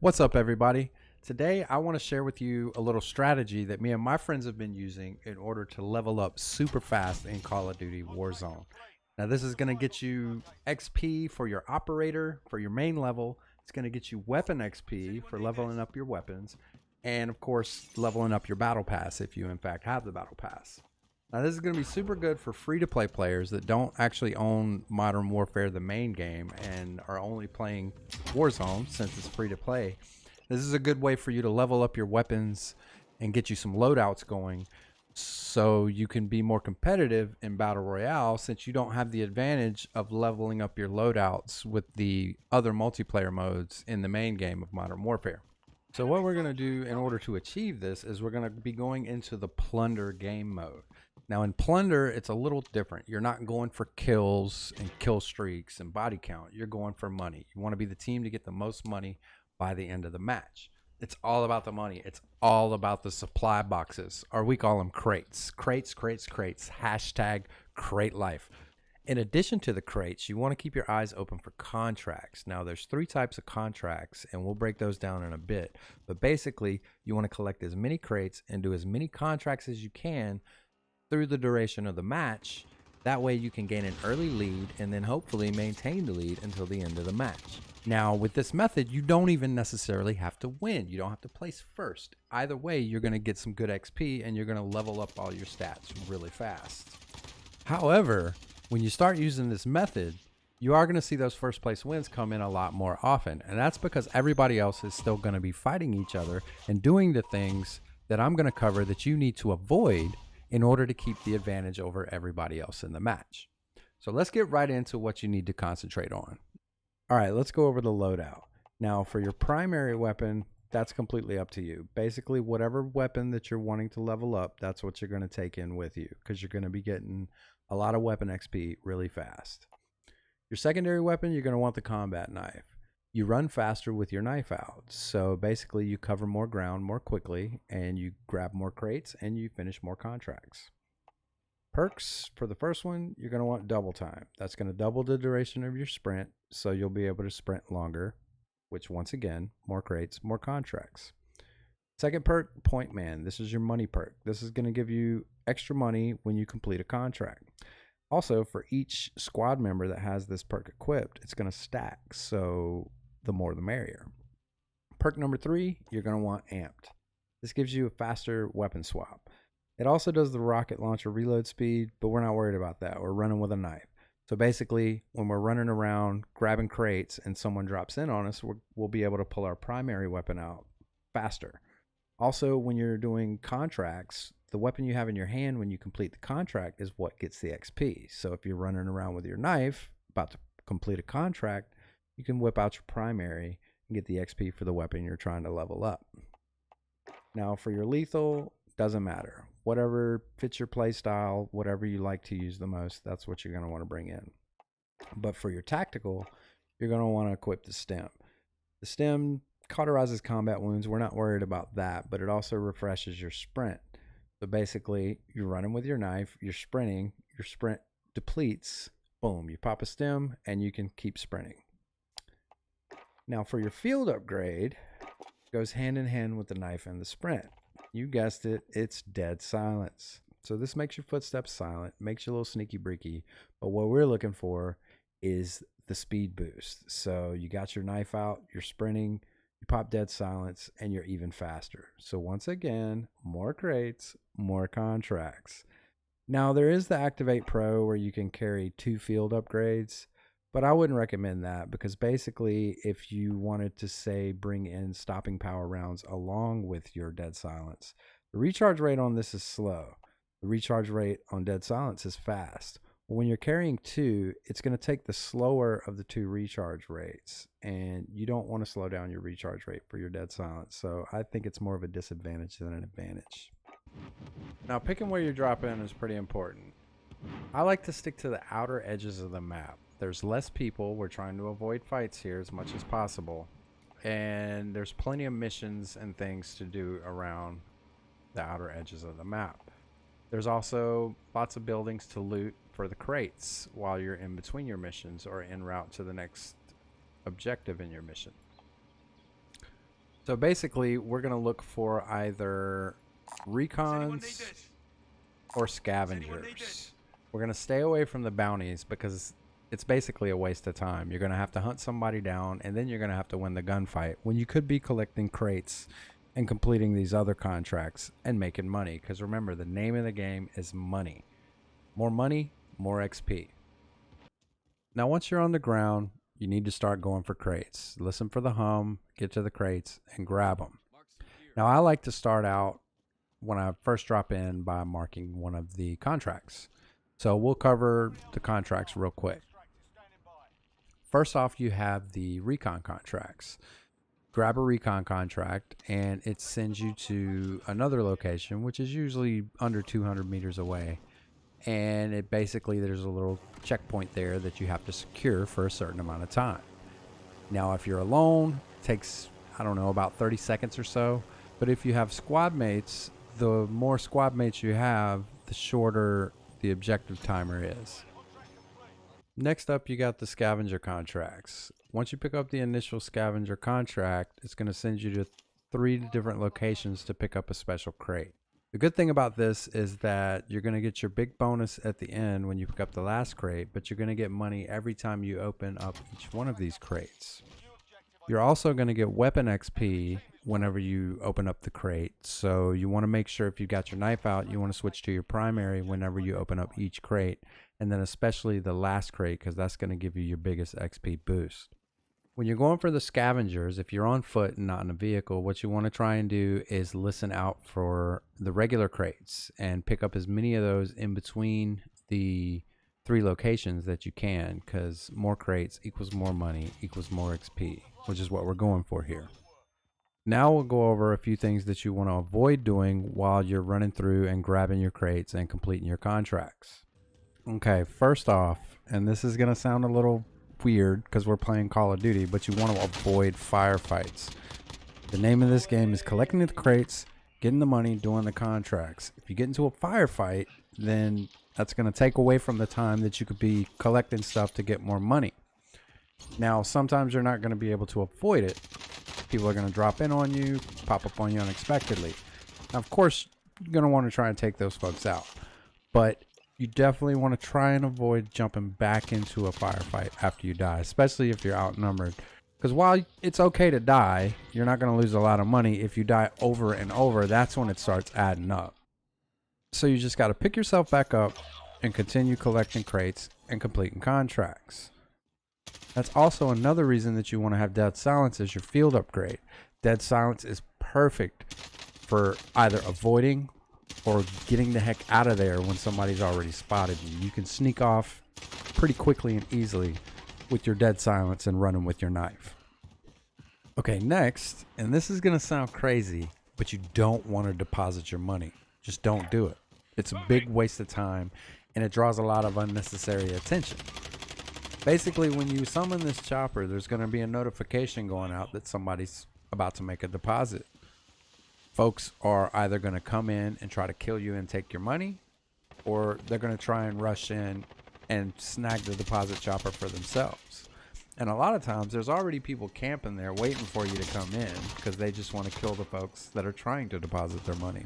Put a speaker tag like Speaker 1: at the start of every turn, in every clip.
Speaker 1: What's up, everybody? Today, I want to share with you a little strategy that me and my friends have been using in order to level up super fast in Call of Duty Warzone. Now, this is going to get you XP for your operator, for your main level. It's going to get you weapon XP for leveling up your weapons. And, of course, leveling up your battle pass if you, in fact, have the battle pass. Now, this is going to be super good for free-to-play players that don't actually own Modern Warfare, the main game, and are only playing Warzone since it's free-to-play. This is a good way for you to level up your weapons and get you some loadouts going so you can be more competitive in Battle Royale, since you don't have the advantage of leveling up your loadouts with the other multiplayer modes in the main game of Modern Warfare. So what we're going to do in order to achieve this is we're going to be going into the plunder game mode. Now in plunder, it's a little different. You're not going for kills and kill streaks and body count. You're going for money. You want to be the team to get the most money by the end of the match. It's all about the money. It's all about the supply boxes, or we call them crates. Crates, crates, crates. Hashtag crate life. In addition to the crates, you want to keep your eyes open for contracts. Now, there's 3 types of contracts, and we'll break those down in a bit. But basically, you want to collect as many crates and do as many contracts as you can through the duration of the match. That way you can gain an early lead and then hopefully maintain the lead until the end of the match. Now, with this method, you don't even necessarily have to win. You don't have to place first. Either way, you're going to get some good XP and you're going to level up all your stats really fast. However, when you start using this method, you are going to see those first place wins come in a lot more often. And that's because everybody else is still going to be fighting each other and doing the things that I'm going to cover that you need to avoid in order to keep the advantage over everybody else in the match. So let's get right into what you need to concentrate on. All right, let's go over the loadout. Now, for your primary weapon, that's completely up to you. Basically, whatever weapon that you're wanting to level up, that's what you're going to take in with you, because you're going to be getting a lot of weapon XP really fast. Your secondary weapon, you're going to want the combat knife. You run faster with your knife out. So basically, you cover more ground more quickly, and you grab more crates, and you finish more contracts. Perks, for the first one, you're going to want double time. That's going to double the duration of your sprint, so you'll be able to sprint longer, which once again, more crates, more contracts. Second perk, point man. This is your money perk. This is going to give you extra money when you complete a contract. Also, for each squad member that has this perk equipped, it's going to stack, so the more the merrier. Perk number 3, you're going to want amped. This gives you a faster weapon swap. It also does the rocket launcher reload speed, but we're not worried about that. We're running with a knife. So basically, when we're running around grabbing crates and someone drops in on us, we'll be able to pull our primary weapon out faster. Also, when you're doing contracts, the weapon you have in your hand when you complete the contract is what gets the XP. So if you're running around with your knife about to complete a contract, you can whip out your primary and get the XP for the weapon you're trying to level up. Now, for your lethal, doesn't matter. Whatever fits your play style, whatever you like to use the most, that's what you're going to want to bring in. But for your tactical, you're going to want to equip the stem. The stem cauterizes combat wounds. We're not worried about that, but it also refreshes your sprint. So basically, you're running with your knife, you're sprinting, your sprint depletes, boom, you pop a stem, and you can keep sprinting. Now for your field upgrade, it goes hand in hand with the knife and the sprint. You guessed it, it's dead silence. So this makes your footsteps silent, makes you a little sneaky breaky, but what we're looking for is the speed boost. So you got your knife out, you're sprinting, you pop dead silence, and you're even faster. So once again, more crates, more contracts. Now there is the Activate Pro where you can carry 2 field upgrades, but I wouldn't recommend that, because basically if you wanted to, say, bring in stopping power rounds along with your dead silence, the recharge rate on this is slow. The recharge rate on dead silence is fast. When you're carrying 2, it's going to take the slower of the 2 recharge rates, and you don't want to slow down your recharge rate for your dead silence. So I think it's more of a disadvantage than an advantage. Now, picking where you drop in is pretty important. I like to stick to the outer edges of the map. There's less people. We're trying to avoid fights here as much as possible, and there's plenty of missions and things to do around the outer edges of the map. There's also lots of buildings to loot for the crates while you're in between your missions or en route to the next objective in your mission. So basically, we're going to look for either recons or scavengers. We're going to stay away from the bounties because it's basically a waste of time. You're going to have to hunt somebody down, and then you're going to have to win the gunfight when you could be collecting crates and completing these other contracts and making money. Because remember, the name of the game is money. More money, more XP. Now, once you're on the ground, you need to start going for crates. Listen for the hum, get to the crates, and grab them. Now, I like to start out when I first drop in by marking one of the contracts. So we'll cover the contracts real quick. First off, you have the recon contracts. Grab a recon contract and it sends you to another location, which is usually under 200 meters away. And it basically, there's a little checkpoint there that you have to secure for a certain amount of time. Now, if you're alone, it takes, I don't know, about 30 seconds or so. But if you have squad mates, the more squad mates you have, the shorter the objective timer is. Next up, you got the scavenger contracts. Once you pick up the initial scavenger contract, it's going to send you to 3 different locations to pick up a special crate. The good thing about this is that you're going to get your big bonus at the end when you pick up the last crate, but you're going to get money every time you open up each one of these crates. You're also going to get weapon XP whenever you open up the crate. So you want to make sure if you got your knife out, you want to switch to your primary whenever you open up each crate. And then especially the last crate, because that's going to give you your biggest XP boost. When you're going for the scavengers, if you're on foot and not in a vehicle, what you want to try and do is listen out for the regular crates and pick up as many of those in between the 3 locations that you can, because more crates equals more money equals more XP, which is what we're going for here. Now we'll go over a few things that you want to avoid doing while you're running through and grabbing your crates and completing your contracts. Okay, first off, and this is going to sound a little weird because we're playing Call of Duty, but you want to avoid firefights. The name of this game is collecting the crates, getting the money, doing the contracts. If you get into a firefight, then that's going to take away from the time that you could be collecting stuff to get more money. Now, sometimes you're not going to be able to avoid it. People are going to drop in on you, pop up on you unexpectedly. Now, of course, you're going to want to try and take those folks out, but you definitely want to try and avoid jumping back into a firefight after you die, especially if you're outnumbered. Because while it's okay to die, you're not going to lose a lot of money. If you die over and over, that's when it starts adding up. So you just got to pick yourself back up and continue collecting crates and completing contracts. That's also another reason that you want to have Dead Silence as your field upgrade. Dead Silence is perfect for either avoiding or getting the heck out of there when somebody's already spotted you. You can sneak off pretty quickly and easily with your Dead Silence and running with your knife. Okay, next, and this is going to sound crazy, but you don't want to deposit your money. Just don't do it. It's a big waste of time and it draws a lot of unnecessary attention. Basically, when you summon this chopper, there's going to be a notification going out that somebody's about to make a deposit. Folks are either going to come in and try to kill you and take your money, or they're going to try and rush in and snag the deposit chopper for themselves. And a lot of times there's already people camping there waiting for you to come in because they just want to kill the folks that are trying to deposit their money.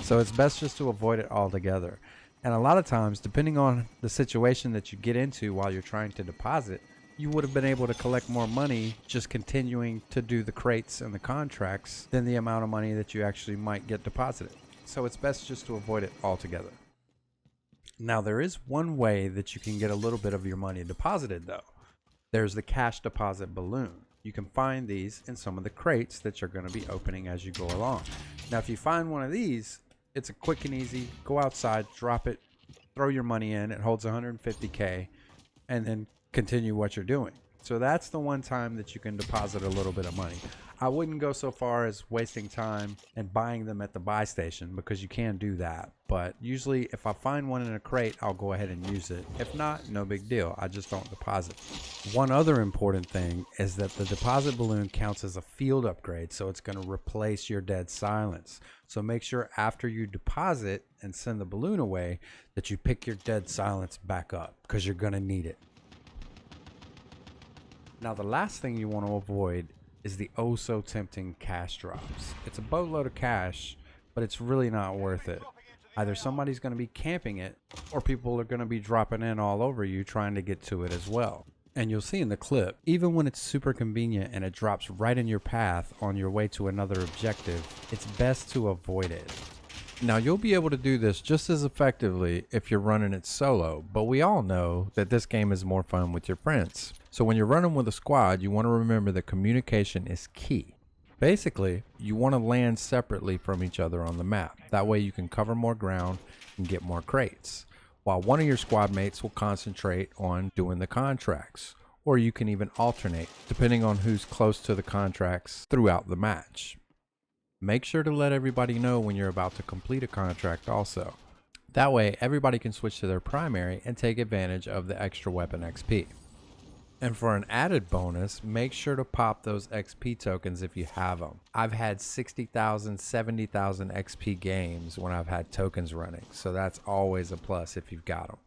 Speaker 1: So it's best just to avoid it altogether. And a lot of times, depending on the situation that you get into while you're trying to deposit, you would have been able to collect more money just continuing to do the crates and the contracts than the amount of money that you actually might get deposited. So it's best just to avoid it altogether. Now, there is one way that you can get a little bit of your money deposited, though. There's the cash deposit balloon. You can find these in some of the crates that you're going to be opening as you go along. Now, if you find one of these, it's a quick and easy, go outside, drop it, throw your money in, it holds 150K, and then continue what you're doing. So that's the one time that you can deposit a little bit of money. I wouldn't go so far as wasting time and buying them at the buy station, because you can do that. But usually if I find one in a crate, I'll go ahead and use it. If not, no big deal. I just don't deposit. One other important thing is that the deposit balloon counts as a field upgrade, so it's going to replace your Dead Silence. So make sure after you deposit and send the balloon away that you pick your Dead Silence back up, because you're going to need it. Now, the last thing you want to avoid is the oh so tempting cash drops. It's a boatload of cash, but it's really not worth it. Either somebody's going to be camping it, or people are going to be dropping in all over you trying to get to it as well. And you'll see in the clip, even when it's super convenient and it drops right in your path on your way to another objective, it's best to avoid it. Now you'll be able to do this just as effectively if you're running it solo, but we all know that this game is more fun with your friends. So when you're running with a squad, you want to remember that communication is key. Basically, you want to land separately from each other on the map. That way you can cover more ground and get more crates, while one of your squad mates will concentrate on doing the contracts, or you can even alternate depending on who's close to the contracts throughout the match. Make sure to let everybody know when you're about to complete a contract also. That way everybody can switch to their primary and take advantage of the extra weapon XP. And for an added bonus, make sure to pop those XP tokens if you have them. I've had 60,000, 70,000 XP games when I've had tokens running, so that's always a plus if you've got them.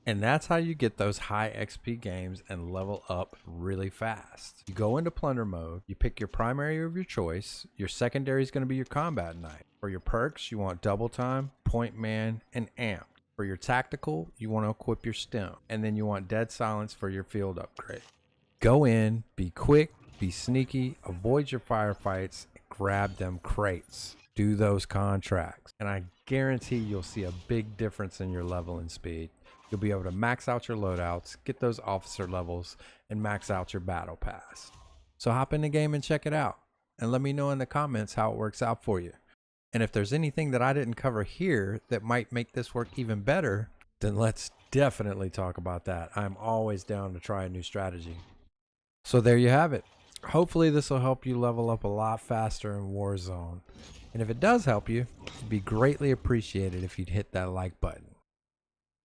Speaker 1: And that's how you get those high XP games and level up really fast. You go into plunder mode, you pick your primary of your choice, your secondary is going to be your combat knight. For your perks, you want double time, point man, and amp. For your tactical, you want to equip your stem, and then you want dead silence for your field upgrade. Go in, be quick, be sneaky, avoid your firefights, and grab them crates. Do those contracts, and I guarantee you'll see a big difference in your leveling speed. You'll be able to max out your loadouts, get those officer levels, and max out your battle pass. So hop in the game and check it out, and let me know in the comments how it works out for you. And if there's anything that I didn't cover here that might make this work even better, then let's definitely talk about that. I'm always down to try a new strategy. So there you have it. Hopefully this will help you level up a lot faster in Warzone. And if it does help you, it'd be greatly appreciated if you'd hit that like button.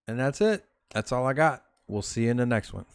Speaker 1: And that's it. That's all I got. We'll see you in the next one.